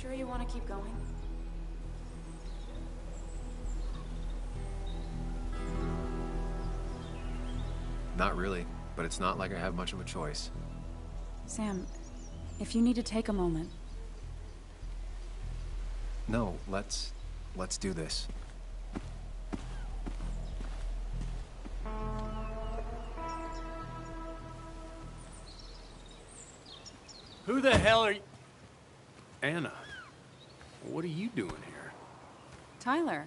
sure you want to keep going? Not really, but it's not like I have much of a choice. Sam, if you need to take a moment. No, let's do this. Who the hell are you? Anna, what are you doing here? Tyler,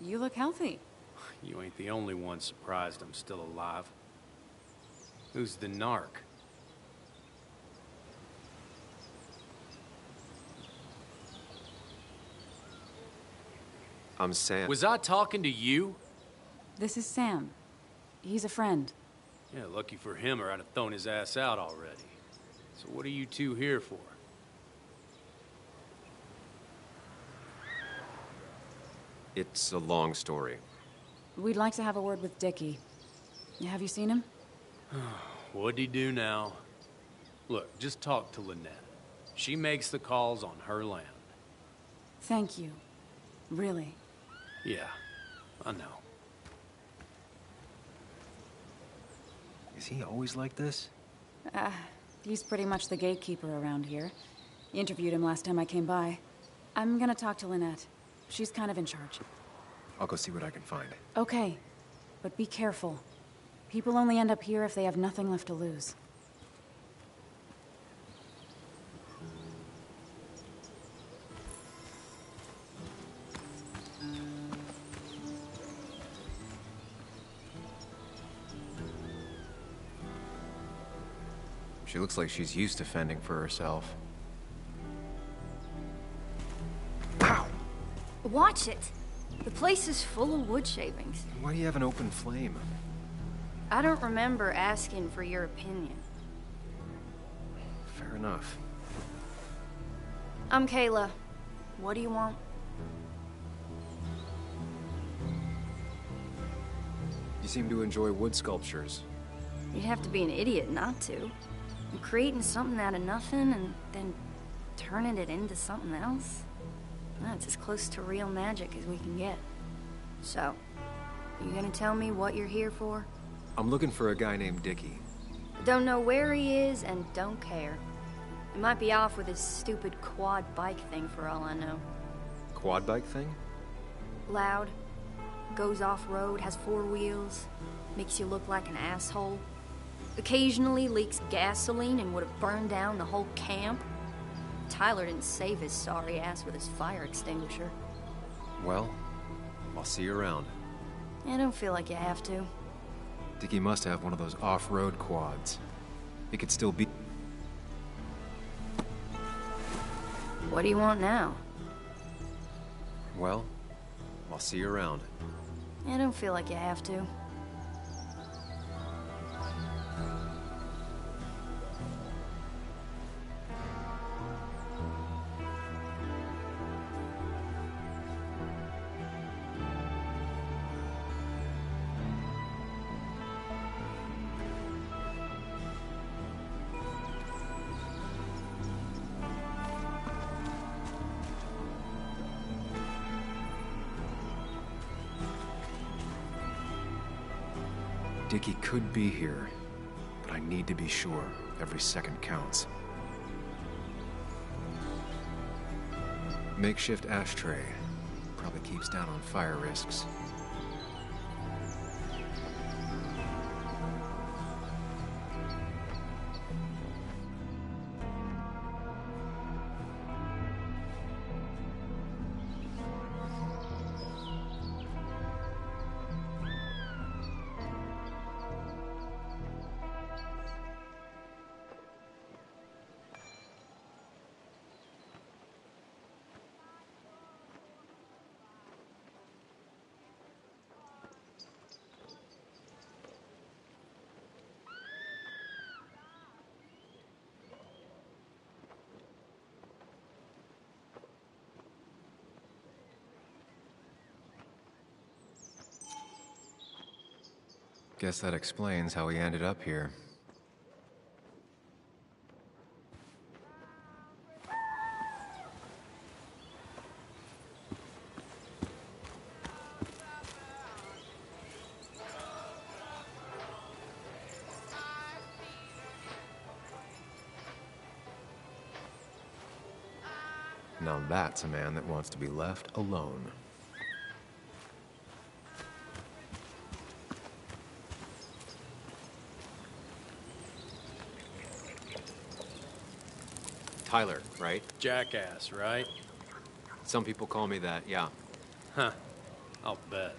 you look healthy. You ain't the only one surprised I'm still alive. Who's the narc? I'm Sam. Was I talking to you? This is Sam. He's a friend. Yeah, lucky for him, or I'd have thrown his ass out already. So what are you two here for? It's a long story. We'd like to have a word with Dickie. Have you seen him? What'd he do now? Look, just talk to Lynette. She makes the calls on her land. Thank you. Really. Yeah, I know. Is he always like this? He's pretty much the gatekeeper around here. Interviewed him last time I came by. I'm gonna talk to Lynette. She's kind of in charge. I'll go see what I can find. Okay, but be careful. People only end up here if they have nothing left to lose. She looks like she's used to fending for herself. Ow! Watch it! The place is full of wood shavings. Why do you have an open flame? I don't remember asking for your opinion. Fair enough. I'm Kayla. What do you want? You seem to enjoy wood sculptures. You'd have to be an idiot not to. And creating something out of nothing and then turning it into something else? That's as close to real magic as we can get. So, you gonna tell me what you're here for? I'm looking for a guy named Dickie. Don't know where he is and don't care. He might be off with his stupid quad bike thing for all I know. Quad bike thing? Loud, goes off-road, has 4 wheels, makes you look like an asshole. Occasionally leaks gasoline and would have burned down the whole camp. Tyler didn't save his sorry ass with his fire extinguisher. Well, I'll see you around. I don't feel like you have to. Dickie must have one of those off-road quads. It could still be... What do you want now? Well, I'll see you around. I don't feel like you have to. Dickie could be here, but I need to be sure. Every second counts. Makeshift ashtray. Probably keeps down on fire risks. Guess that explains how he ended up here. Now that's a man that wants to be left alone. Tyler, right? Jackass, right? Some people call me that, yeah. Huh. I'll bet.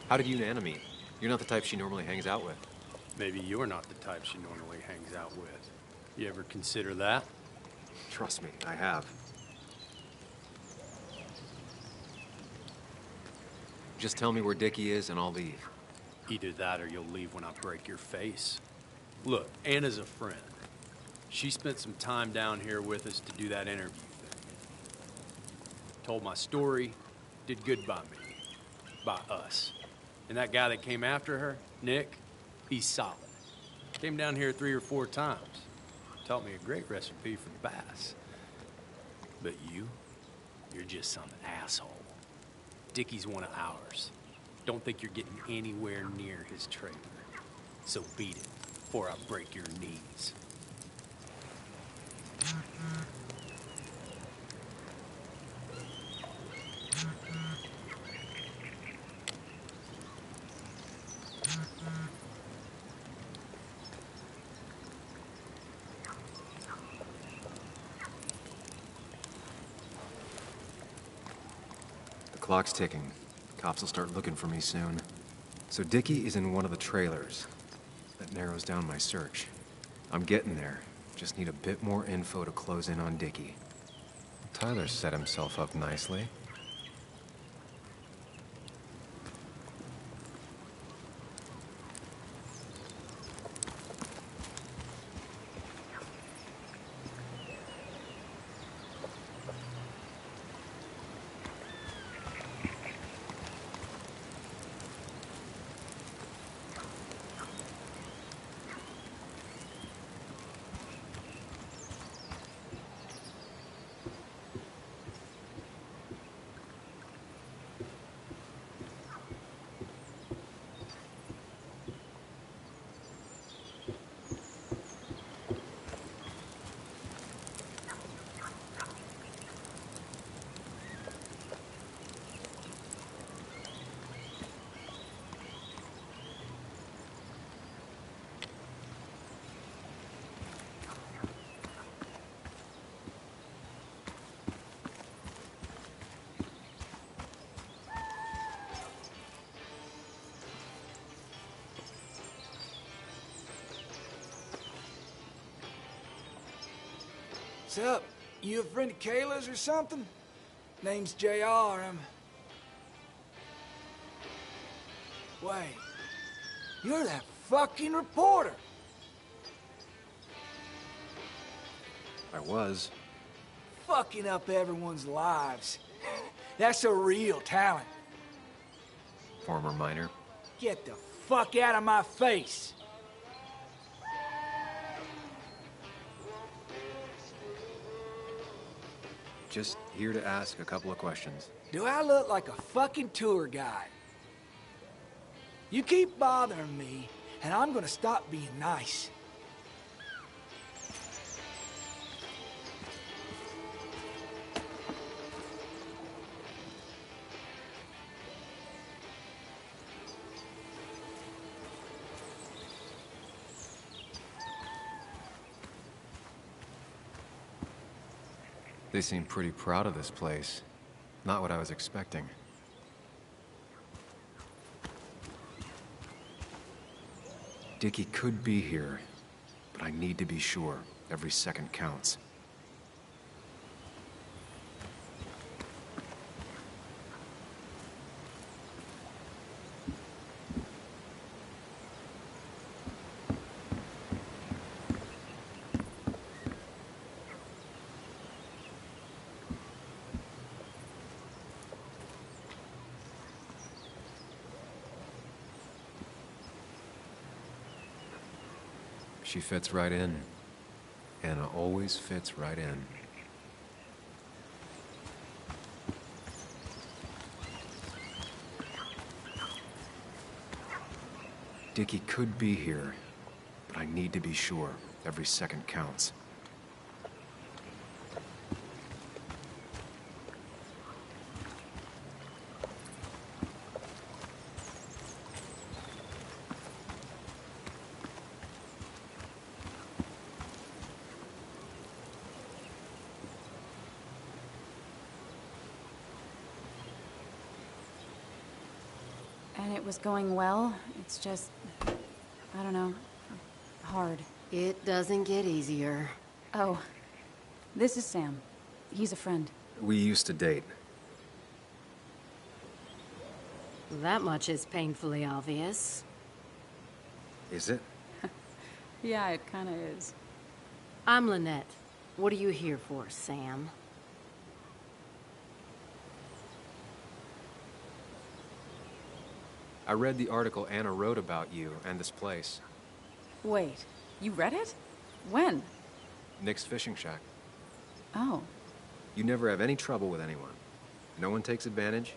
How did you and Anna meet? You're not the type she normally hangs out with. Maybe you're not the type she normally hangs out with. You ever consider that? Trust me, I have. Just tell me where Dickie is and I'll leave. Either that or you'll leave when I break your face. Look, Anna's a friend. She spent some time down here with us to do that interview thing. Told my story, did good by me. By us. And that guy that came after her, Nick, he's solid. Came down here 3 or 4 times. Taught me a great recipe for bass. But you're just some asshole. Dickie's one of ours. Don't think you're getting anywhere near his trailer. So beat it before I break your knees. The clock's ticking. Cops will start looking for me soon. So Dickie is in one of the trailers. That narrows down my search. I'm getting there. Just need a bit more info to close in on Dickie. Tyler set himself up nicely. What's up? You a friend of Kayla's or something? Name's JR. Wait. You're that fucking reporter. I was. Fucking up everyone's lives. That's a real talent. Former miner. Get the fuck out of my face. Just here to ask a couple of questions. Do I look like a fucking tour guide? You keep bothering me, and I'm gonna stop being nice. They seem pretty proud of this place. Not what I was expecting. Dickie could be here, but I need to be sure. Every second counts. She fits right in. Anna always fits right in. Dickie could be here, but I need to be sure. Every second counts. And it was going well. It's just, I don't know, hard. It doesn't get easier. Oh, this is Sam. He's a friend. We used to date. That much is painfully obvious. Is it? Yeah, it kinda is. I'm Lynette. What are you here for, Sam? I read the article Anna wrote about you and this place. Wait, you read it? When? Nick's fishing shack. Oh. You never have any trouble with anyone. No one takes advantage.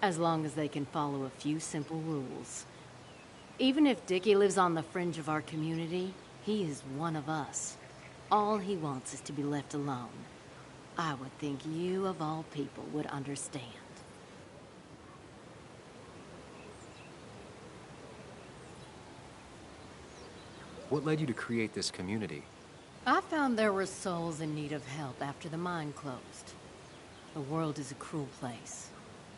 As long as they can follow a few simple rules. Even if Dickie lives on the fringe of our community, he is one of us. All he wants is to be left alone. I would think you, of all people, would understand. What led you to create this community? I found there were souls in need of help after the mine closed. The world is a cruel place.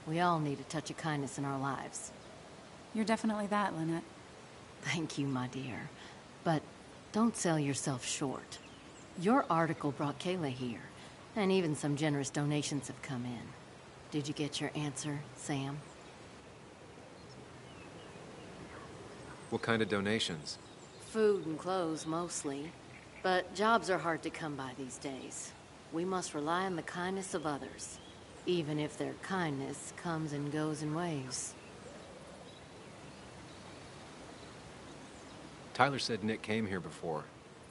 We all need a touch of kindness in our lives. You're definitely that, Lynette. Thank you, my dear. But don't sell yourself short. Your article brought Kayla here, and even some generous donations have come in. Did you get your answer, Sam? What kind of donations? Food and clothes, mostly. But jobs are hard to come by these days. We must rely on the kindness of others, even if their kindness comes and goes in waves. Tyler said Nick came here before.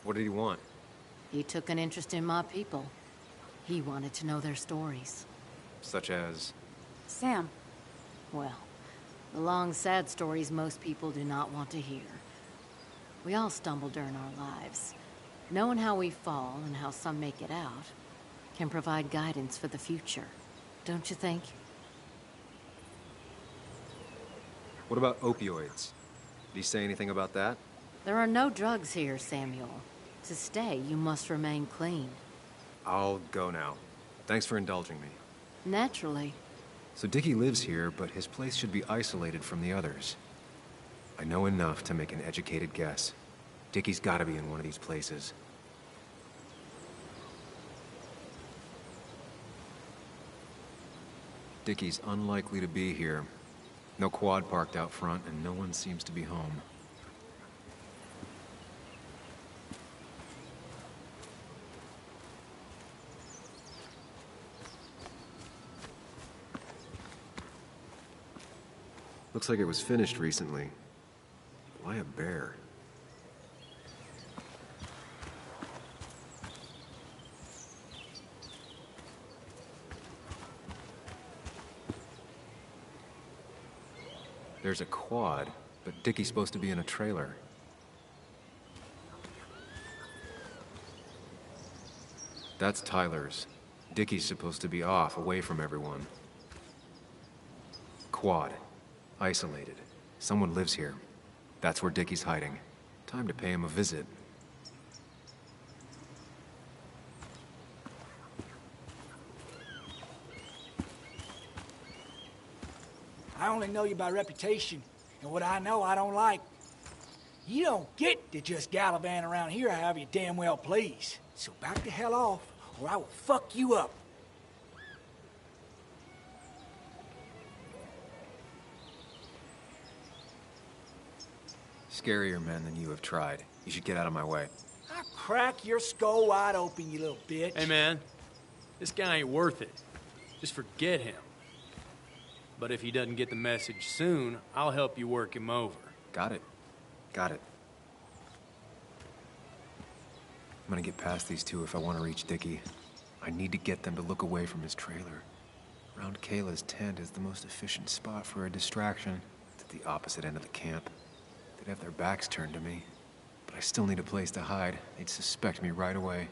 What did he want? He took an interest in my people. He wanted to know their stories. Such as? Sam. Well, the long, sad stories most people do not want to hear. We all stumble during our lives. Knowing how we fall and how some make it out can provide guidance for the future, don't you think? What about opioids? Did he say anything about that? There are no drugs here, Samuel. To stay, you must remain clean. I'll go now. Thanks for indulging me. Naturally. So Dickie lives here, but his place should be isolated from the others. I know enough to make an educated guess. Dickie's gotta be in one of these places. Dickie's unlikely to be here. No quad parked out front, and no one seems to be home. Looks like it was finished recently. Why a bear? There's a quad, but Dickie's supposed to be in a trailer. That's Tyler's. Dickie's supposed to be off, away from everyone. Quad. Isolated. Someone lives here. That's where Dickie's hiding. Time to pay him a visit. I only know you by reputation, and what I know I don't like. You don't get to just gallivant around here however you damn well please. So back the hell off, or I will fuck you up. Scarier men than you have tried. You should get out of my way. I'll crack your skull wide open, you little bitch. Hey, man. This guy ain't worth it. Just forget him. But if he doesn't get the message soon, I'll help you work him over. Got it. Got it. I'm gonna get past these two if I want to reach Dickie. I need to get them to look away from his trailer. Around Kayla's tent is the most efficient spot for a distraction. It's at the opposite end of the camp. They'd have their backs turned to me. But I still need a place to hide. They'd suspect me right away.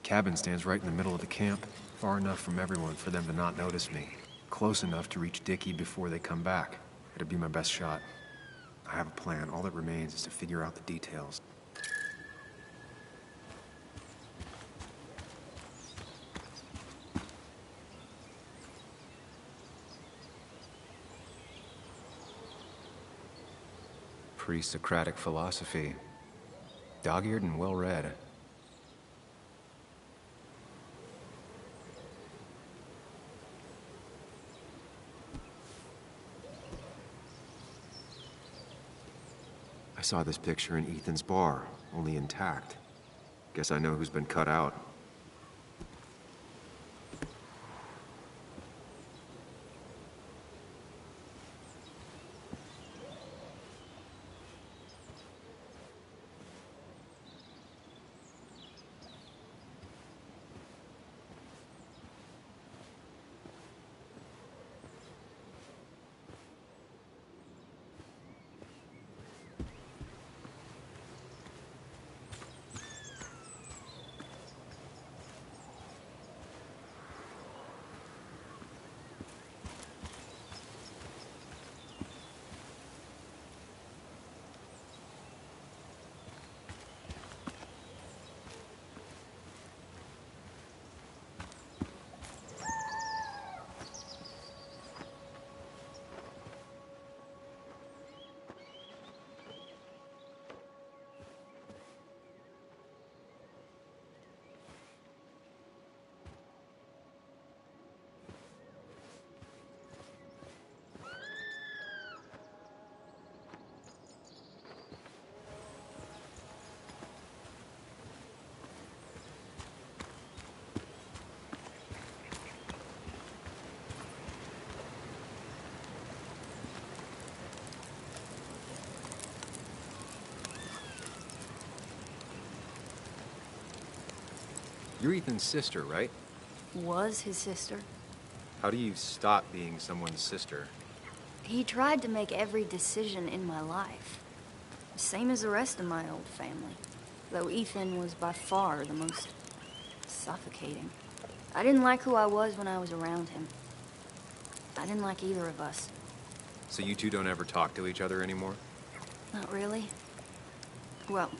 Cabin stands right in the middle of the camp, far enough from everyone for them to not notice me. Close enough to reach Dickie before they come back. It'd be my best shot. I have a plan. All that remains is to figure out the details. Pre-Socratic philosophy. Dog-eared and well-read. I saw this picture in Ethan's bar, only intact. Guess I know who's been cut out. You're Ethan's sister, right? Was his sister. How do you stop being someone's sister? He tried to make every decision in my life. Same as the rest of my old family. Though Ethan was by far the most suffocating. I didn't like who I was when I was around him. I didn't like either of us. So you two don't ever talk to each other anymore? Not really. Well,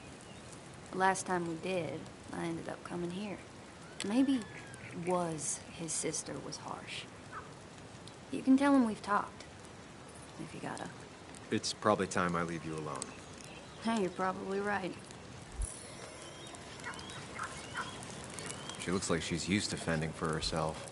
the last time we did, I ended up coming here. Maybe was his sister was harsh. You can tell him we've talked, if you gotta. It's probably time I leave you alone. Hey, you're probably right. She looks like she's used to fending for herself.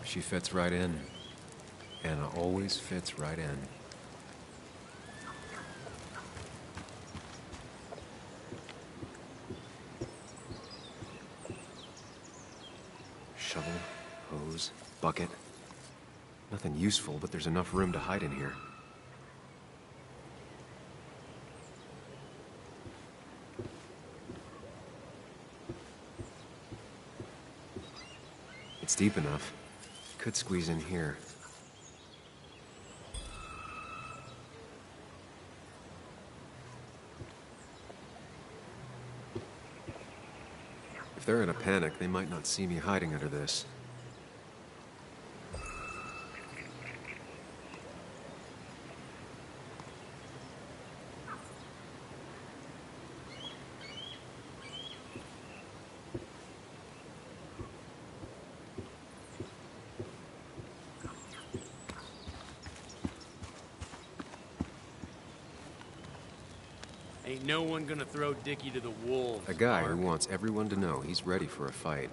She fits right in. Anna always fits right in. Shovel, hose, bucket. Nothing useful, but there's enough room to hide in here. It's deep enough. Could squeeze in here. If they're in a panic, they might not see me hiding under this. Ain't no one gonna throw Dickie to the wolves. A guy Mark. who wants everyone to know he's ready for a fight.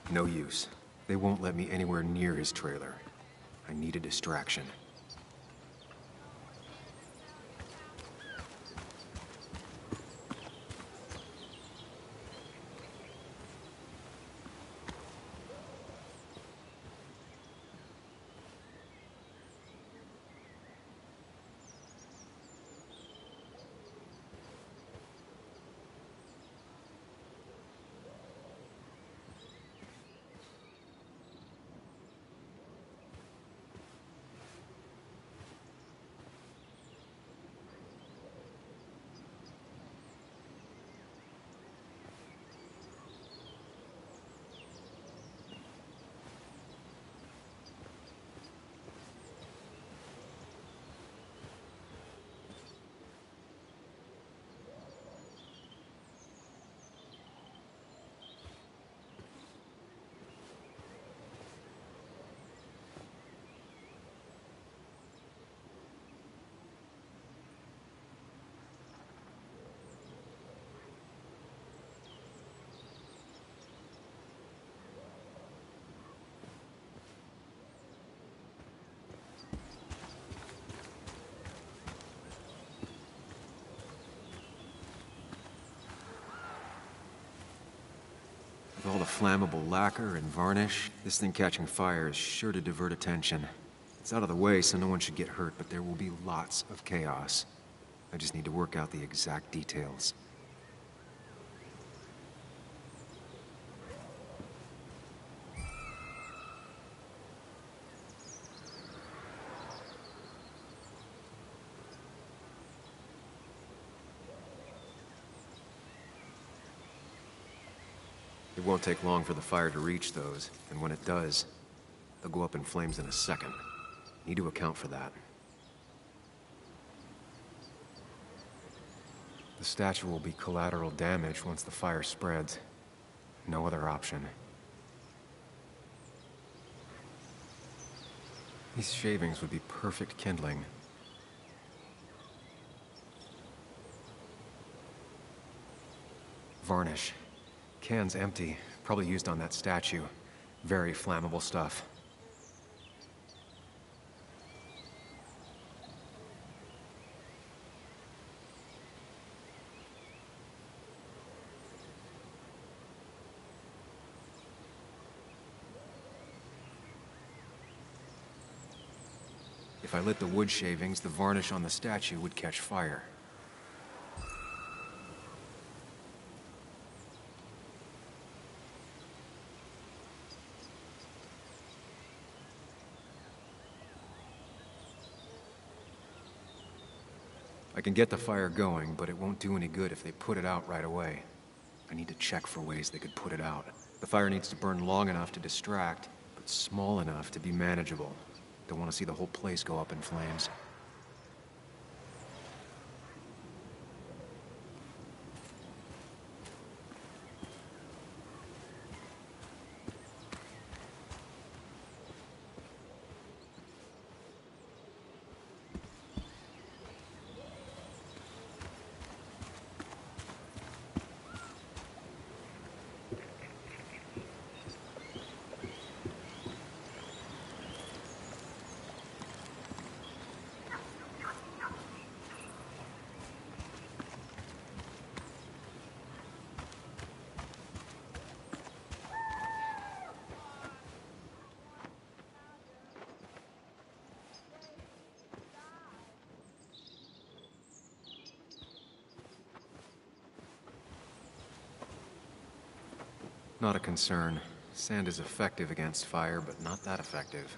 No use. They won't let me anywhere near his trailer. I need a distraction. With all the flammable lacquer and varnish, this thing catching fire is sure to divert attention. It's out of the way, so no one should get hurt, but there will be lots of chaos. I just need to work out the exact details. It won't take long for the fire to reach those, and when it does, they'll go up in flames in a second. Need to account for that. The statue will be collateral damage once the fire spreads. No other option. These shavings would be perfect kindling. Varnish. Can's empty. Probably used on that statue. Very flammable stuff. If I lit the wood shavings, the varnish on the statue would catch fire. I can get the fire going, but it won't do any good if they put it out right away. I need to check for ways they could put it out. The fire needs to burn long enough to distract, but small enough to be manageable. Don't want to see the whole place go up in flames. Not a concern. Sand is effective against fire, but not that effective.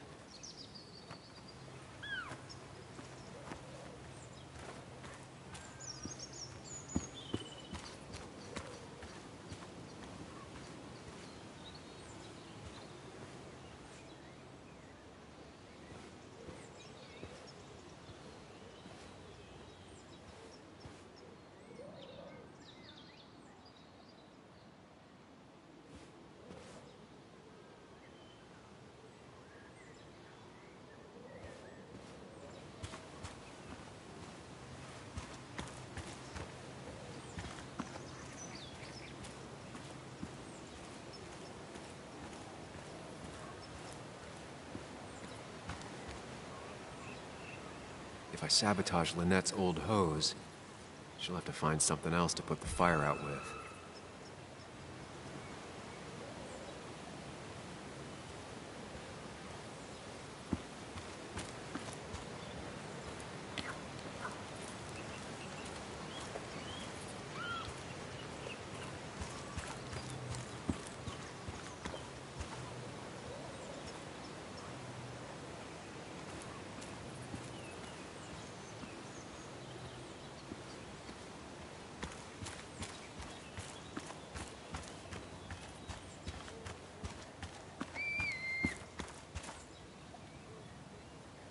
If I sabotage Lynette's old hose, she'll have to find something else to put the fire out with.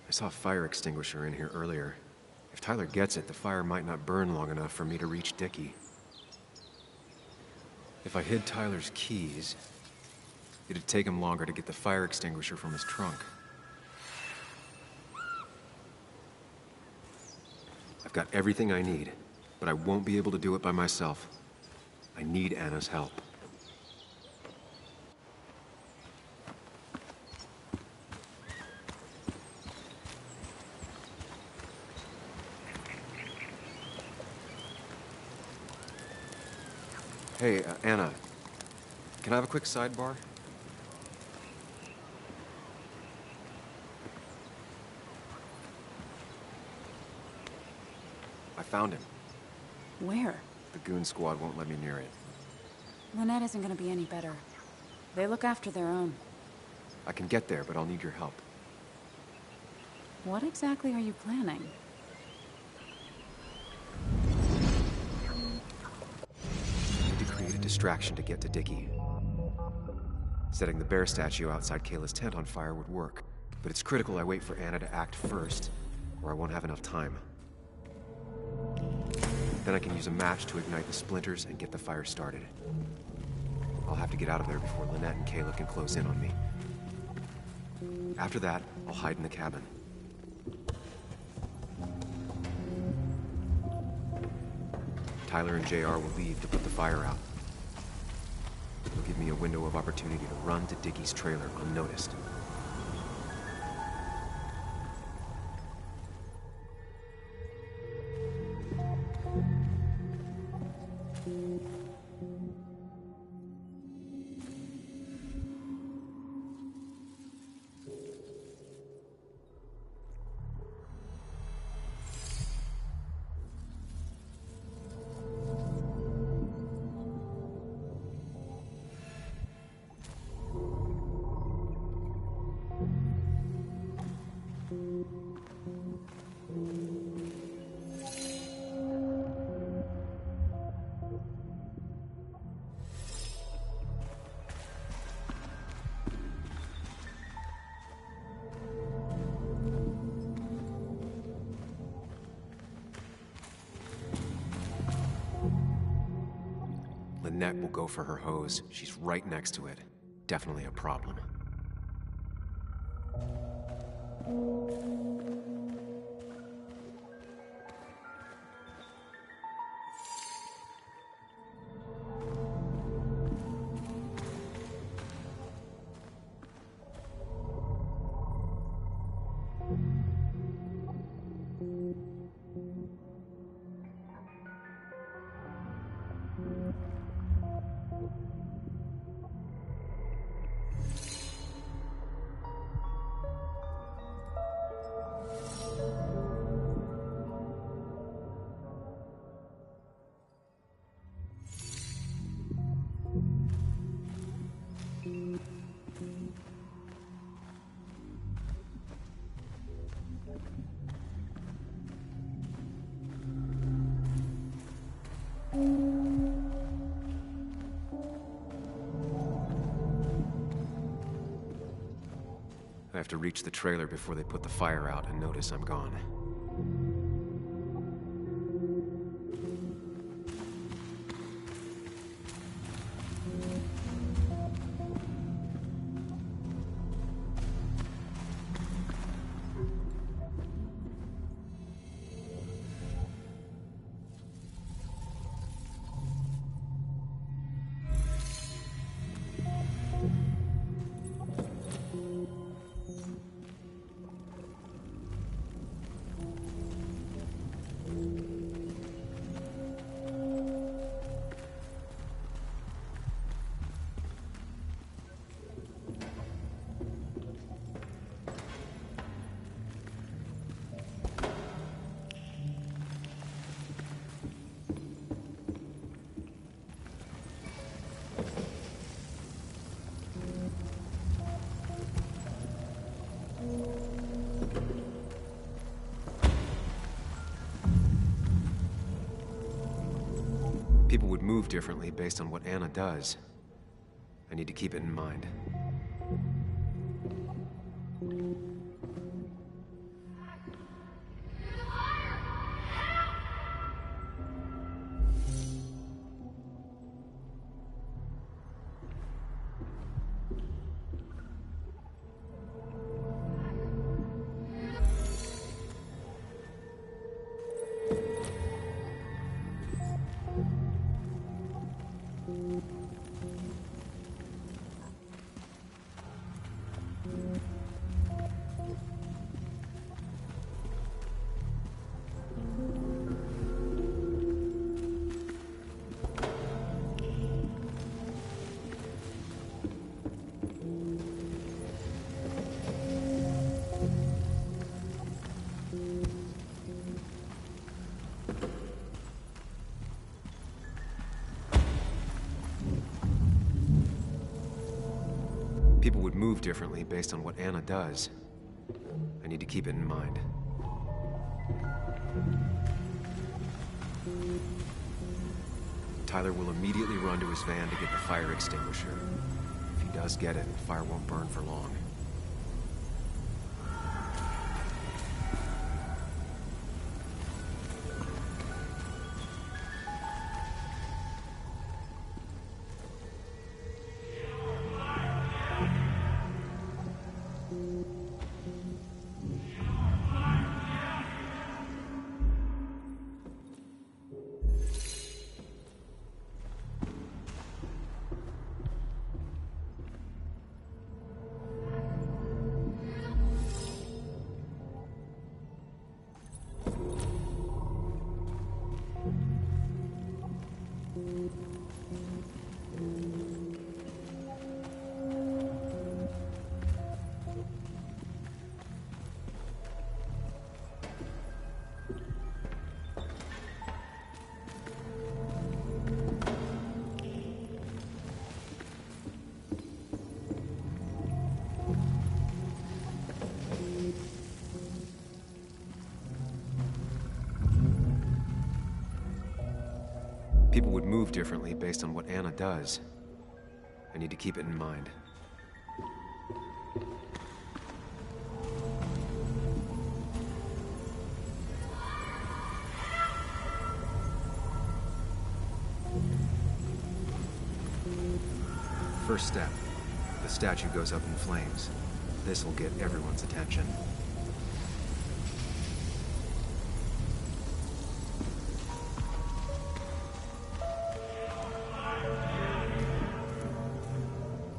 I saw a fire extinguisher in here earlier. If Tyler gets it, the fire might not burn long enough for me to reach Dickie. If I hid Tyler's keys, it'd take him longer to get the fire extinguisher from his trunk. I've got everything I need, but I won't be able to do it by myself. I need Anna's help. Hey, Anna, can I have a quick sidebar? I found him. Where? The goon squad won't let me near it. Lynette isn't gonna be any better. They look after their own. I can get there, but I'll need your help. What exactly are you planning? Distraction to get to Dickie. Setting the bear statue outside Kayla's tent on fire would work, but it's critical I wait for Anna to act first, or I won't have enough time. Then I can use a match to ignite the splinters and get the fire started. I'll have to get out of there before Lynette and Kayla can close in on me. After that, I'll hide in the cabin. Tyler and JR will leave to put the fire out. It'll give me a window of opportunity to run to Dickie's trailer unnoticed. Lynette will go for her hose. She's right next to it. Definitely a problem. I have to reach the trailer before they put the fire out and notice I'm gone. People would move differently based on what Anna does. I need to keep it in mind. People would move differently based on what Anna does. I need to keep it in mind. Tyler will immediately run to his van to get the fire extinguisher. If he does get it, the fire won't burn for long. People would move differently based on what Anna does. I need to keep it in mind. First step. The statue goes up in flames. This will get everyone's attention.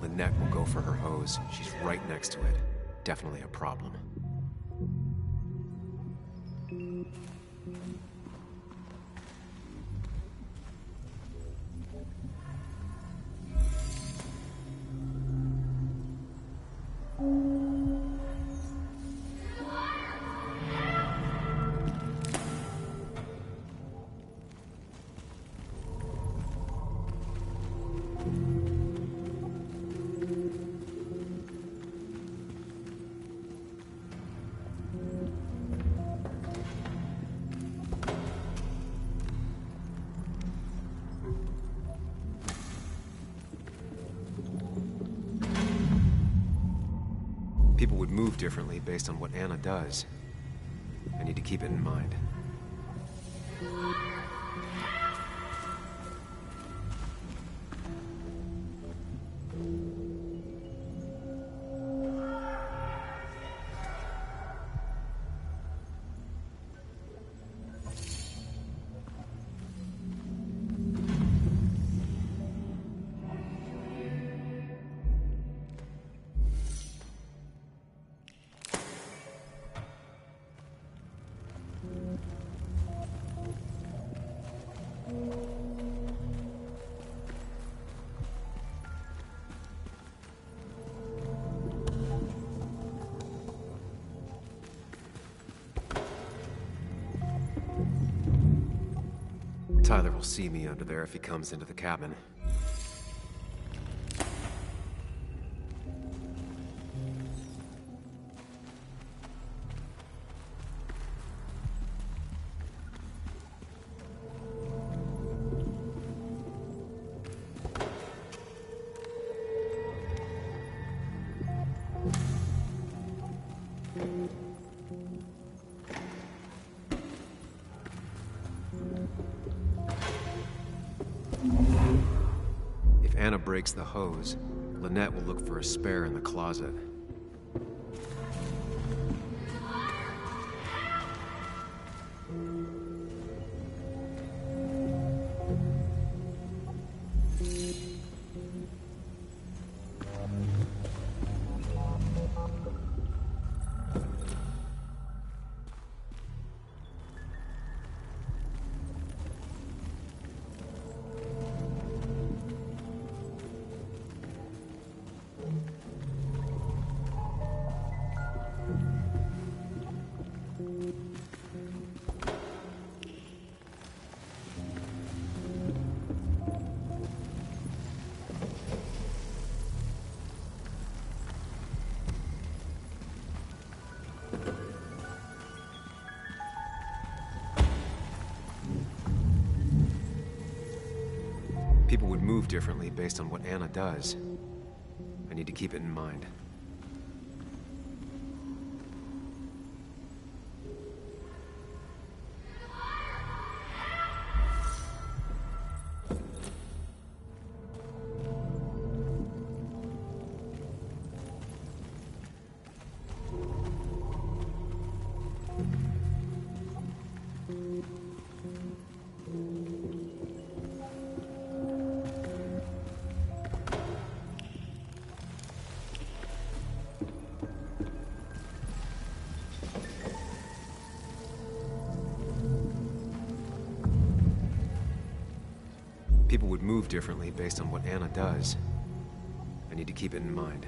Lynette will go for her hose. She's right next to it. Definitely a problem. People would move differently based on what Anna does. I need to keep it in mind. Tyler will see me under there if he comes into the cabin. If Anna breaks the hose, Lynette will look for a spare in the closet. People would move differently based on what Anna does. I need to keep it in mind. People would move differently based on what Anna does. I need to keep it in mind.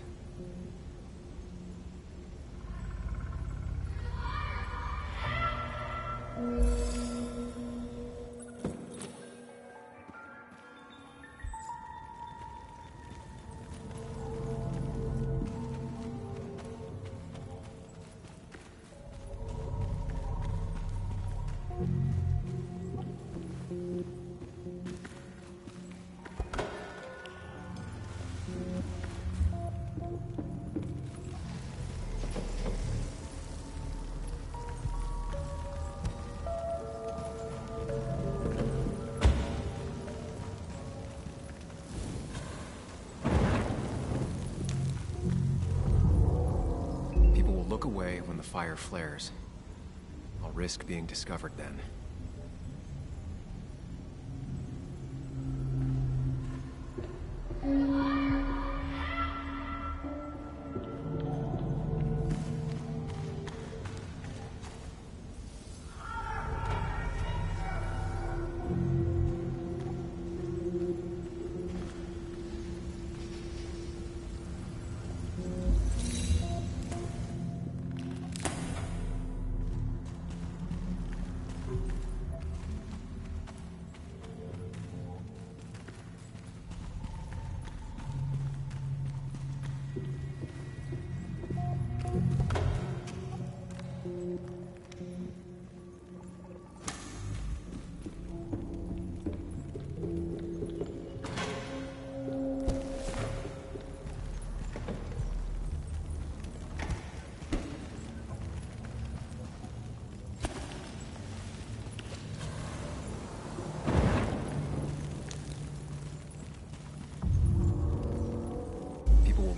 Look away when the fire flares. I'll risk being discovered then.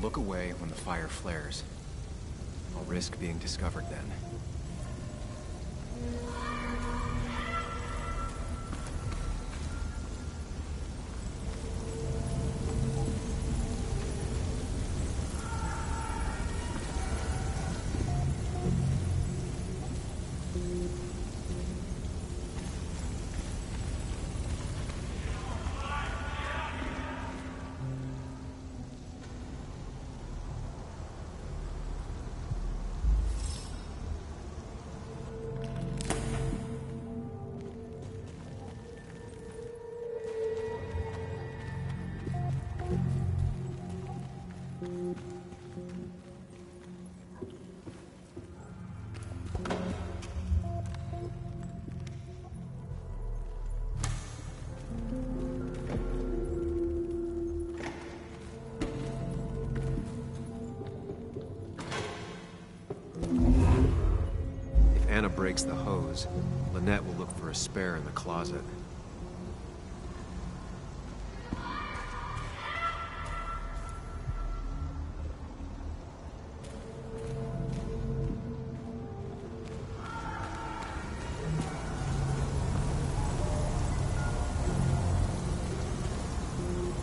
Look away when the fire flares. I'll risk being discovered then. breaks the hose, Lynette will look for a spare in the closet.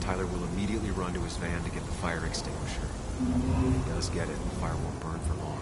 Tyler will immediately run to his van to get the fire extinguisher. If he does get it, the fire won't burn for long.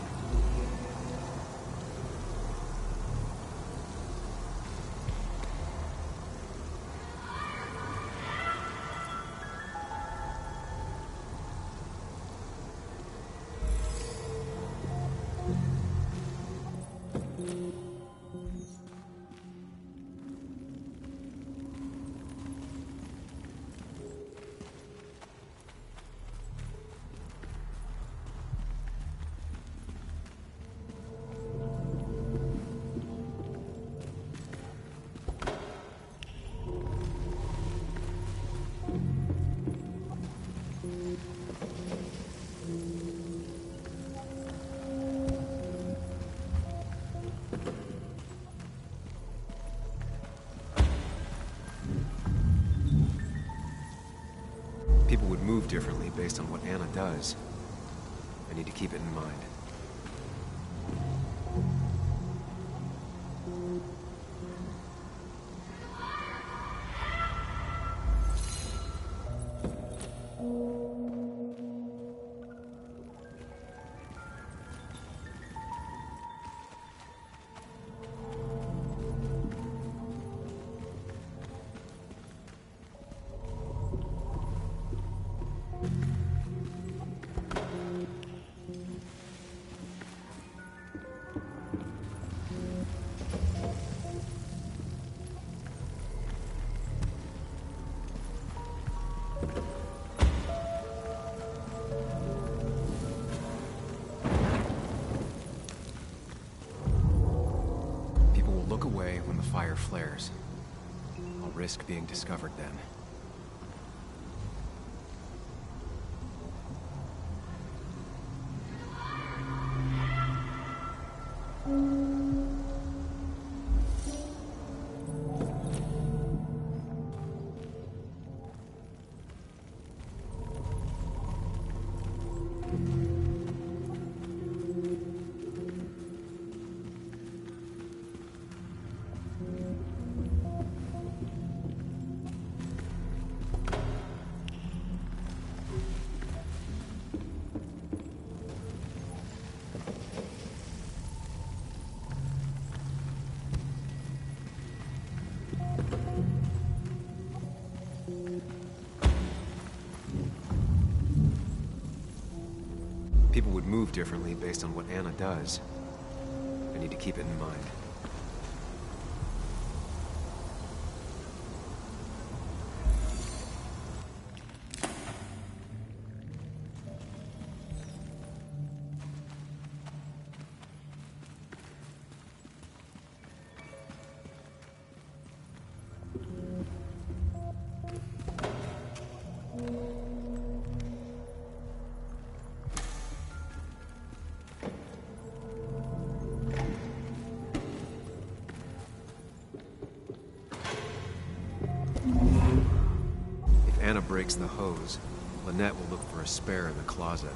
People would move differently based on what Anna does. I need to keep it in mind. Look away when the fire flares. I'll risk being discovered then. People would move differently based on what Anna does. I need to keep it in mind. If Anna breaks the hose, Lynette will look for a spare in the closet.